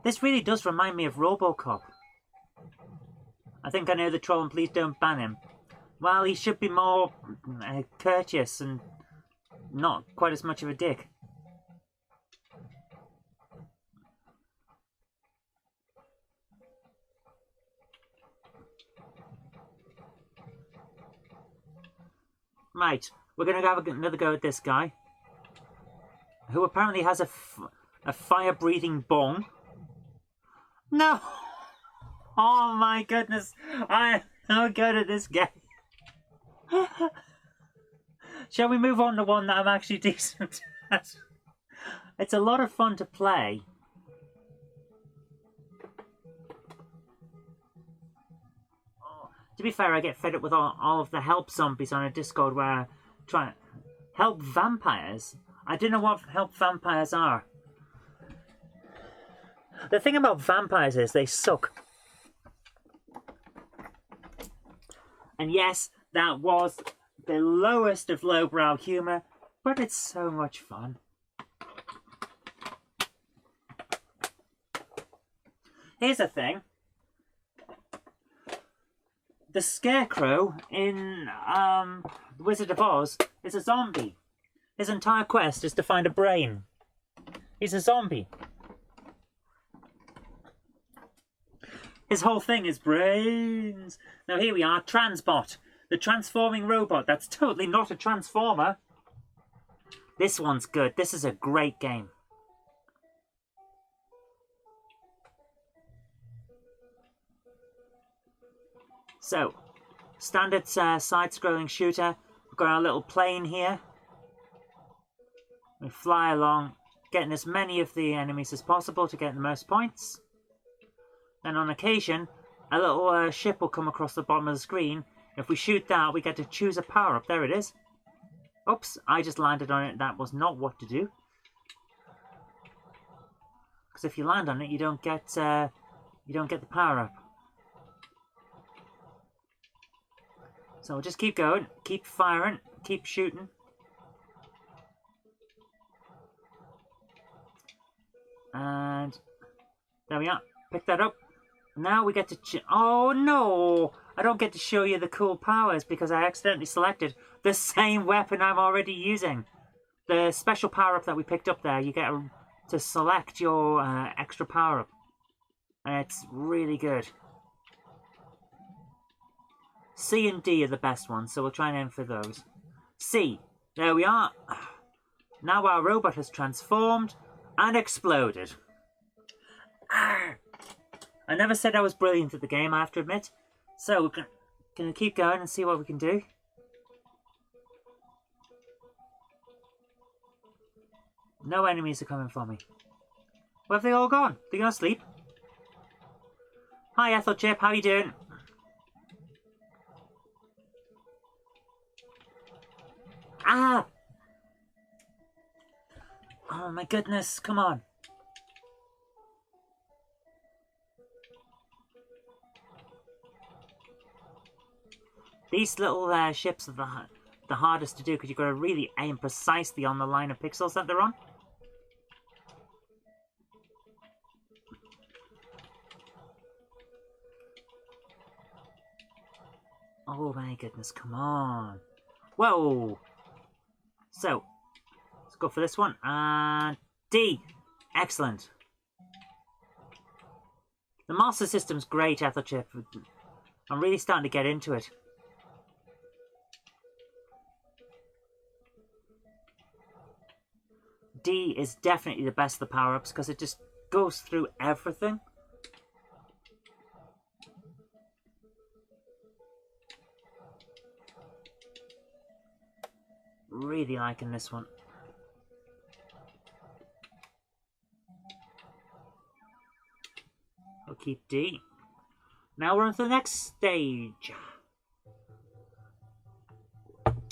This really does remind me of RoboCop. I think I know the troll and please don't ban him. Well, he should be more courteous and not quite as much of a dick. Right, we're going to have another go at this guy, who apparently has a fire-breathing bong. No! Oh my goodness, I am no good at this game. Shall we move on to one that I'm actually decent at? It's a lot of fun to play. To be fair, I get fed up with all of the help zombies on a Discord where I try to help vampires. I don't know what help vampires are. The thing about vampires is they suck. And yes, that was the lowest of lowbrow humour, but it's so much fun. Here's the thing. The Scarecrow in The Wizard of Oz is a zombie. His entire quest is to find a brain. He's a zombie. His whole thing is brains. Now here we are, Transbot. The transforming robot. That's totally not a transformer. This one's good. This is a great game. So, standard side-scrolling shooter. We've got our little plane here. We fly along, getting as many of the enemies as possible to get the most points. Then on occasion, a little ship will come across the bottom of the screen. If we shoot that, we get to choose a power-up. There it is. Oops, I just landed on it. That was not what to do. Because if you land on it, you don't get the power-up. So we'll just keep going, keep firing, keep shooting. And there we are. Pick that up. Now we get to... Oh no! I don't get to show you the cool powers because I accidentally selected the same weapon I'm already using. The special power-up that we picked up there, you get to select your extra power-up. And it's really good. C and D are the best ones, so we'll try and aim for those. C. There we are. Now our robot has transformed and exploded. Arr! I never said I was brilliant at the game, I have to admit. So we're going to keep going and see what we can do. No enemies are coming for me. Where have they all gone? They gonna sleep? Hi Ethel Chip, how you doing? Ah! Oh my goodness, come on. These little ships are the hardest to do because you've got to really aim precisely on the line of pixels that they're on. Oh my goodness, come on. Whoa! So, let's go for this one. And D. Excellent. The Master System's great, Ethelchip. I'm really starting to get into it. D is definitely the best of the power-ups because it just goes through everything. Really liking this one. I'll keep D. Now we're on to the next stage.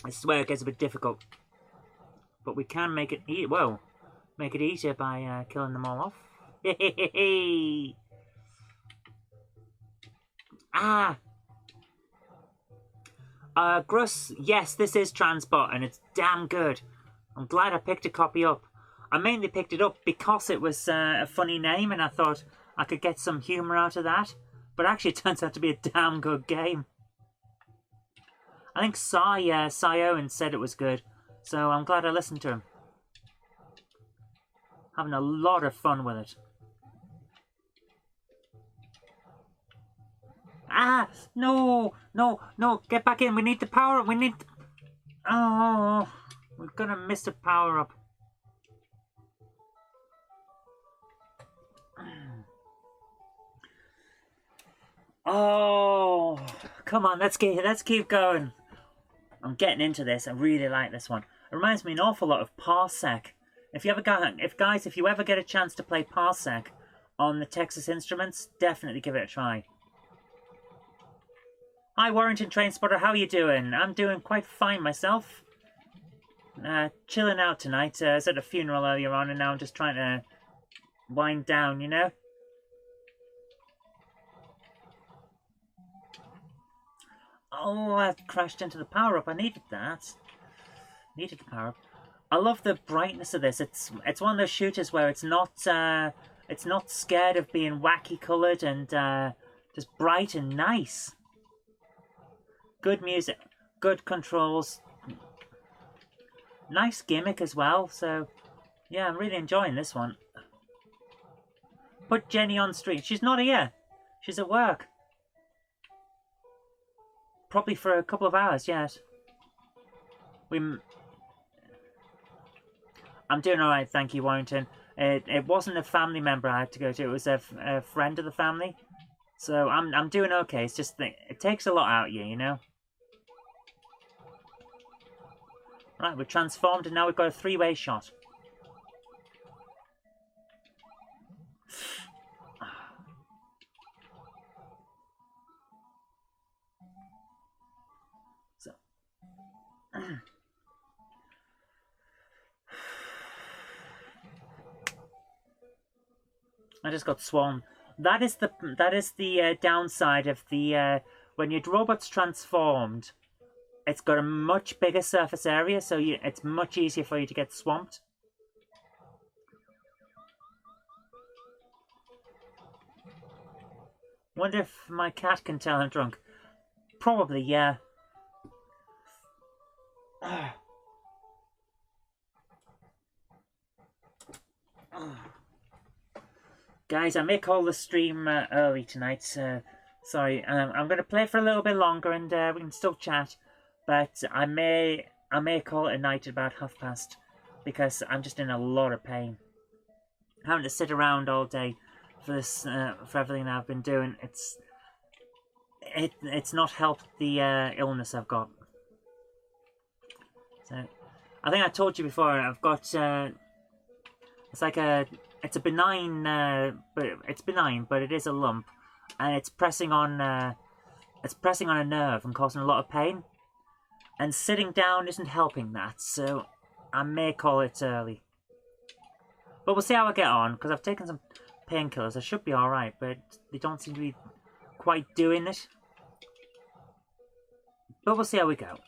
This is where it gets a bit difficult. But we can make it make it easier by killing them all off. Ah! Gruss, yes, this is Transbot, and it's damn good. I'm glad I picked a copy up. I mainly picked it up because it was a funny name, and I thought I could get some humour out of that. But actually, it turns out to be a damn good game. I think Cy Owen said it was good, so I'm glad I listened to him. Having a lot of fun with it. Ah! No! No! No! Get back in! We need the power up! We need... Oh! We're gonna miss the power up. Oh! Come on, let's keep going. I'm getting into this. I really like this one. It reminds me an awful lot of Parsec. If you ever get a chance to play Parsec on the Texas Instruments, definitely give it a try. Hi Warrington Trainspotter, how are you doing? I'm doing quite fine myself. Chilling out tonight. I was at a funeral earlier on and now I'm just trying to wind down, you know? Oh, I crashed into the power-up. I needed that. Needed the power-up. I love the brightness of this. It's one of those shooters where it's not scared of being wacky coloured and just bright and nice. Good music, good controls, nice gimmick as well. So, yeah, I'm really enjoying this one. Put Jenny on stream. She's not here. She's at work. Probably for a couple of hours yet. I'm doing all right, thank you, Warrington. It wasn't a family member I had to go to. It was a friend of the family. So I'm doing okay. It's just it takes a lot out of you, you know. Right, we're transformed and now we've got a three-way shot. So. I just got swarmed. That is the downside of the when your robot's transformed. It's got a much bigger surface area, so it's much easier for you to get swamped. Wonder if my cat can tell I'm drunk. Probably, yeah. Guys, I may call the stream early tonight. Sorry, I'm going to play for a little bit longer and we can still chat. But I may call it a night at about past because I'm just in a lot of pain. Having to sit around all day for this, for everything I've been doing, it's not helped the illness I've got. So, I think I told you before. I've got it's a benign, but it's benign, but it is a lump, and it's pressing on a nerve and causing a lot of pain. And sitting down isn't helping that, so I may call it early. But we'll see how I get on, because I've taken some painkillers. I should be alright, but they don't seem to be quite doing it. But we'll see how we go.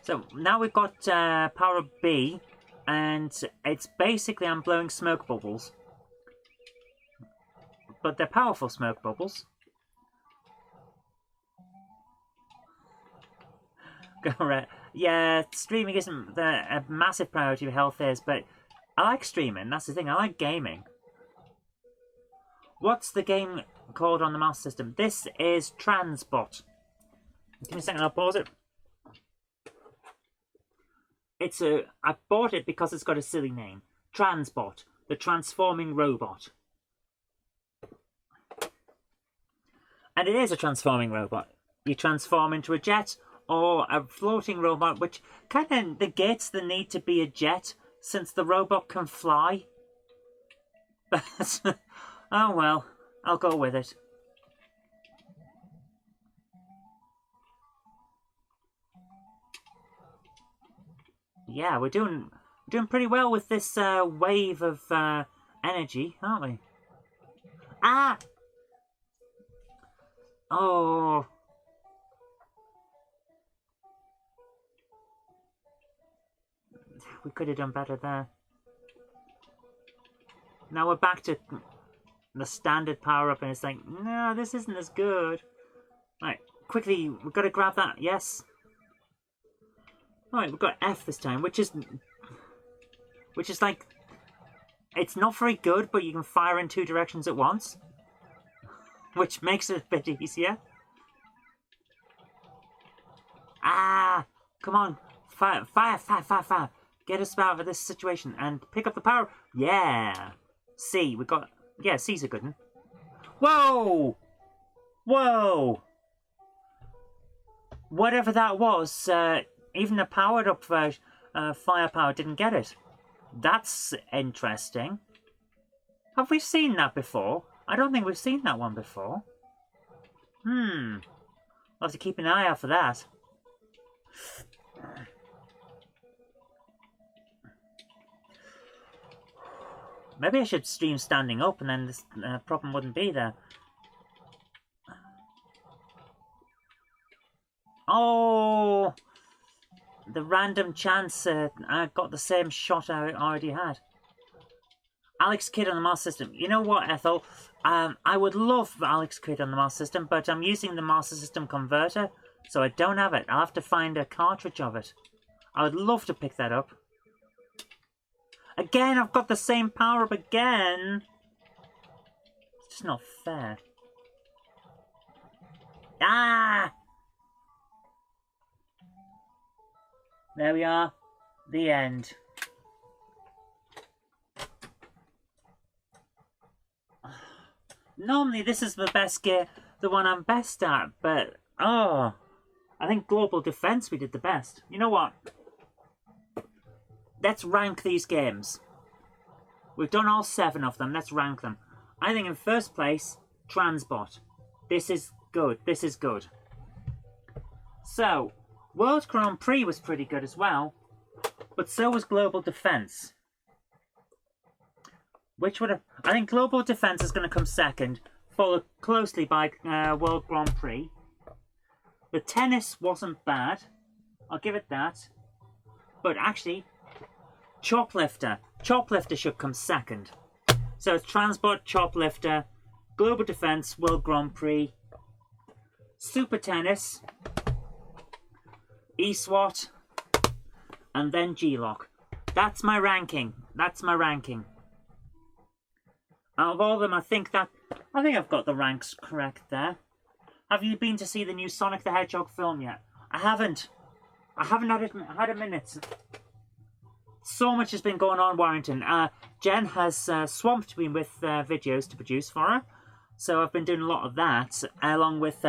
So now we've got power up B, and it's basically I'm blowing smoke bubbles. But they're powerful smoke bubbles. Correct. Yeah, streaming isn't a massive priority of health is, but I like streaming, that's the thing, I like gaming. What's the game called on the Master System? This is Transbot. Give me a second, I'll pause it. I bought it because it's got a silly name. Transbot, the transforming robot. And it is a transforming robot. You transform into a jet or a floating robot, which kind of negates the need to be a jet since the robot can fly. But, oh well, I'll go with it. Yeah, we're doing pretty well with this wave of energy, aren't we? Ah! Oh. We could have done better there. Now we're back to the standard power-up and it's like, no, this isn't as good. Right, quickly, we've got to grab that, yes. Alright, we've got F this time, which is like, it's not very good, but you can fire in 2 directions at once. Which makes it a bit easier. Ah! Come on! Fire, fire, fire, fire, fire! Get us out of this situation and pick up the power. Yeah! C, we got... Yeah, C's a good one. Whoa! Whoa! Whatever that was, even the powered up firepower didn't get it. That's interesting. Have we seen that before? I don't think we've seen that one before. I'll have to keep an eye out for that. Maybe I should stream standing up and then this problem wouldn't be there. Oh! The random chance I got the same shot I already had. Alex Kidd on the Master System. You know what, Ethel? I would love Alex Kidd on the Master System, but I'm using the Master System converter, so I don't have it. I'll have to find a cartridge of it. I would love to pick that up. Again, I've got the same power-up again. It's just not fair. Ah! There we are. The end. Normally this is the best gear, the one I'm best at, but I think Global Defense we did the best. You know what? Let's rank these games. We've done all 7 of them, let's rank them. I think in first place, Transbot. This is good, this is good. So, World Grand Prix was pretty good as well, but so was Global Defense. Which would have... I think Global Defense is going to come second, followed closely by World Grand Prix. The tennis wasn't bad, I'll give it that. But actually, Choplifter. Choplifter should come second. So it's Transbot, Choplifter, Global Defense, World Grand Prix, Super Tennis, eSWAT, and then G-Lock. That's my ranking. That's my ranking. Out of all of them, I think I've got the ranks correct there. Have you been to see the new Sonic the Hedgehog film yet? I haven't. I haven't had a minute. So much has been going on, Warrington. Jen has swamped me with videos to produce for her. So I've been doing a lot of that, along with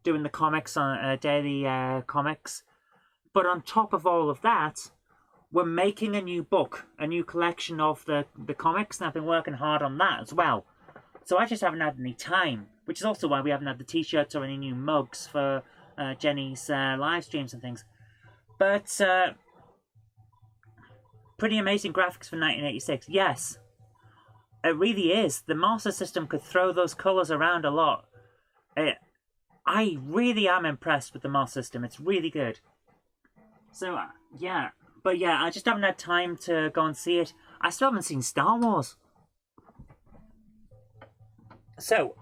doing the comics on daily comics. But on top of all of that, we're making a new book, a new collection of the comics, and I've been working hard on that as well. So I just haven't had any time, which is also why we haven't had the t-shirts or any new mugs for Jenny's live streams and things. But pretty amazing graphics for 1986. Yes, it really is. The Master System could throw those colours around a lot. I really am impressed with the Master System. It's really good. So, yeah. But yeah, I just haven't had time to go and see it. I still haven't seen Star Wars. So,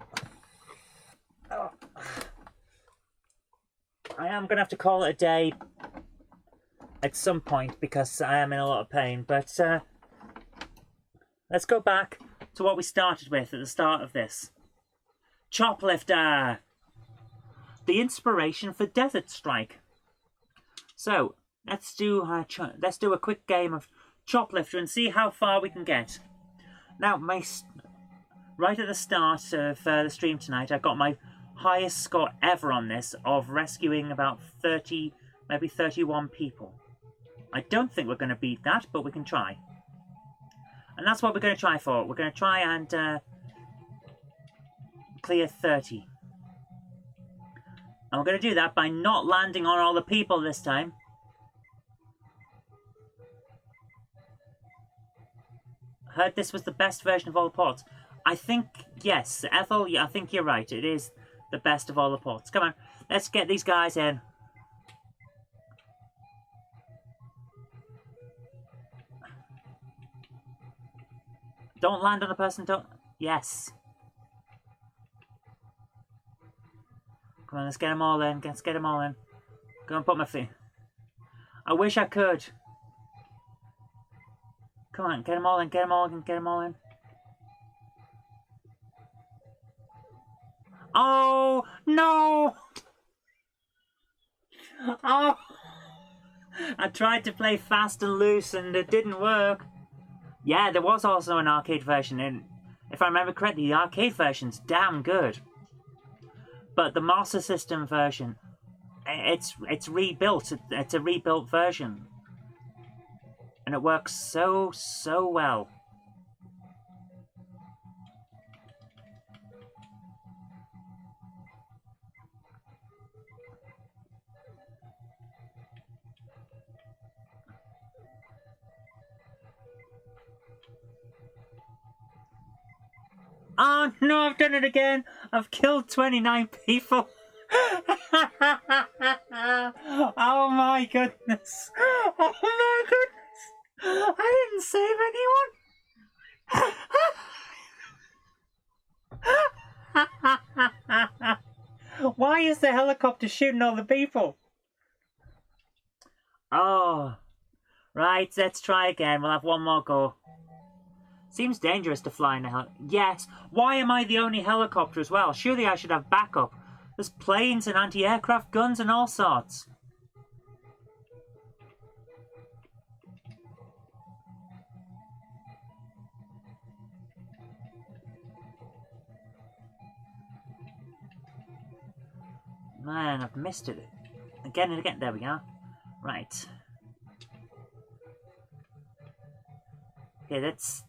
I am going to have to call it a day at some point because I am in a lot of pain. But let's go back to what we started with at the start of this. Choplifter! The inspiration for Desert Strike. So, let's do a quick game of Choplifter and see how far we can get. Now, right at the start of the stream tonight, I got my highest score ever on this of rescuing about 30, maybe 31 people. I don't think we're going to beat that, but we can try. And that's what we're going to try for. We're going to try and clear 30. And we're going to do that by not landing on all the people this time. Heard this was the best version of all the ports. I think, yes, Ethel, I think you're right. It is the best of all the ports. Come on, let's get these guys in. Don't land on the person, don't... Yes. Come on, let's get them all in. Let's get them all in. Go and put my feet. I wish I could. Come on, get them all in, get them all in, get them all in. Oh, no! Oh! I tried to play fast and loose and it didn't work. Yeah, there was also an arcade version, and if I remember correctly, the arcade version's damn good. But the Master System version, it's rebuilt. It's a rebuilt version. And it works so well. Oh no, I've done it again! I've killed 29 people! Oh my goodness! Oh my goodness! I didn't save anyone! Why is the helicopter shooting all the people? Oh, right, let's try again. We'll have one more go. Seems dangerous to fly in a helicopter. Yes, why am I the only helicopter as well? Surely I should have backup. There's planes and anti-aircraft guns and all sorts. Man, I've missed it. Again and again. There we go. Right. Okay, that's...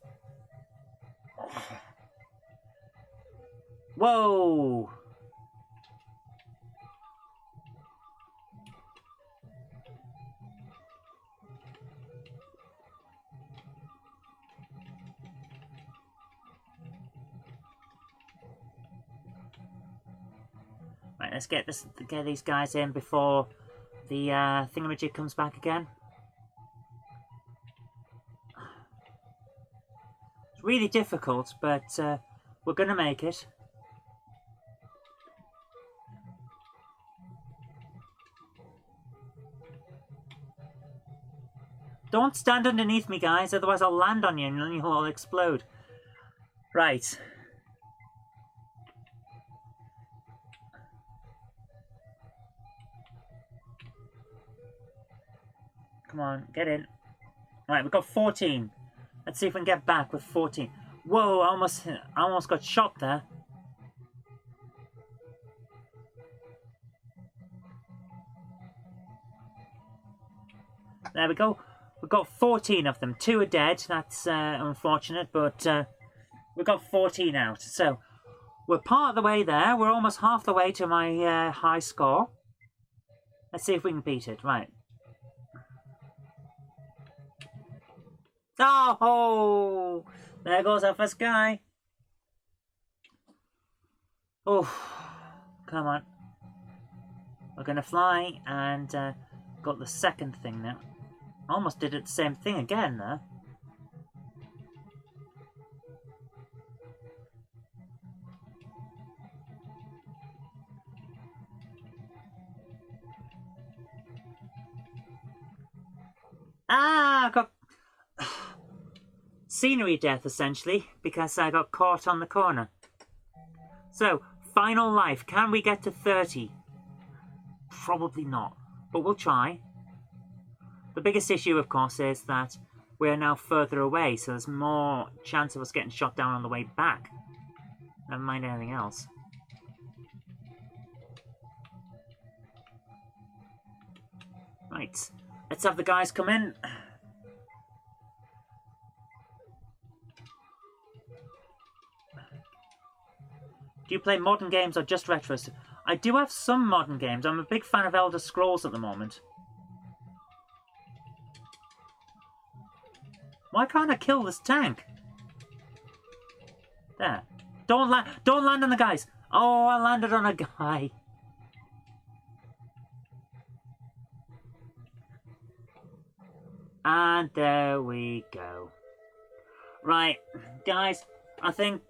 Whoa! Right, let's get these guys in before the thingamajig comes back again. It's really difficult, but we're gonna make it. Don't stand underneath me, guys, otherwise I'll land on you and then you'll all explode. Right. Come on, get in. Right, we've got 14. Let's see if we can get back with 14. Whoa, I almost got shot there. There we go. We've got 14 of them. 2 are dead. That's unfortunate, but we've got 14 out. So we're part of the way there. We're almost half the way to my high score. Let's see if we can beat it. Right. Oh! There goes our first guy. Oh, come on. We're going to fly and got the second thing now. Almost did it the same thing again there. Ah, I got scenery death essentially because I got caught on the corner. So, final life. Can we get to 30? Probably not, but we'll try. The biggest issue, of course, is that we're now further away, so there's more chance of us getting shot down on the way back. Never mind anything else. Right, let's have the guys come in. Do you play modern games or just retros? I do have some modern games. I'm a big fan of Elder Scrolls at the moment. Why can't I kill this tank? There. Don't land on the guys. Oh, I landed on a guy. And there we go. Right, guys, I think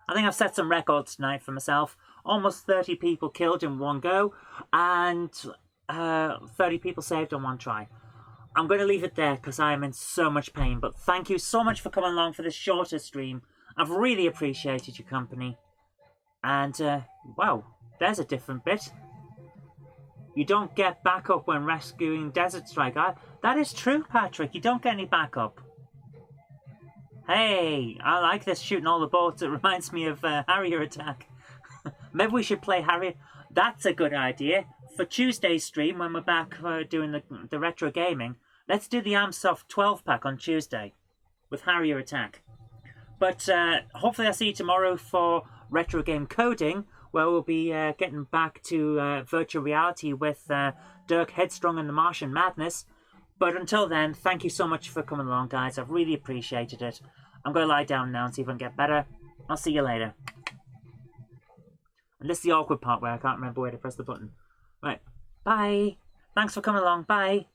I've set some records tonight for myself. Almost 30 people killed in one go, and 30 people saved on one try. I'm going to leave it there because I am in so much pain, but thank you so much for coming along for this shorter stream. I've really appreciated your company. And, wow, there's a different bit. You don't get backup when rescuing Desert Strike. That is true, Patrick. You don't get any backup. Hey, I like this shooting all the bullets. It reminds me of Harrier Attack. Maybe we should play Harrier. That's a good idea. For Tuesday's stream, when we're back doing the retro gaming, let's do the Amsoft 12-pack on Tuesday with Harrier Attack. But hopefully I'll see you tomorrow for Retro Game Coding, where we'll be getting back to virtual reality with Dirk Headstrong and the Martian Madness. But until then, thank you so much for coming along, guys. I've really appreciated it. I'm going to lie down now and see if I can get better. I'll see you later. And this is the awkward part where I can't remember where to press the button. Right. Bye. Thanks for coming along. Bye.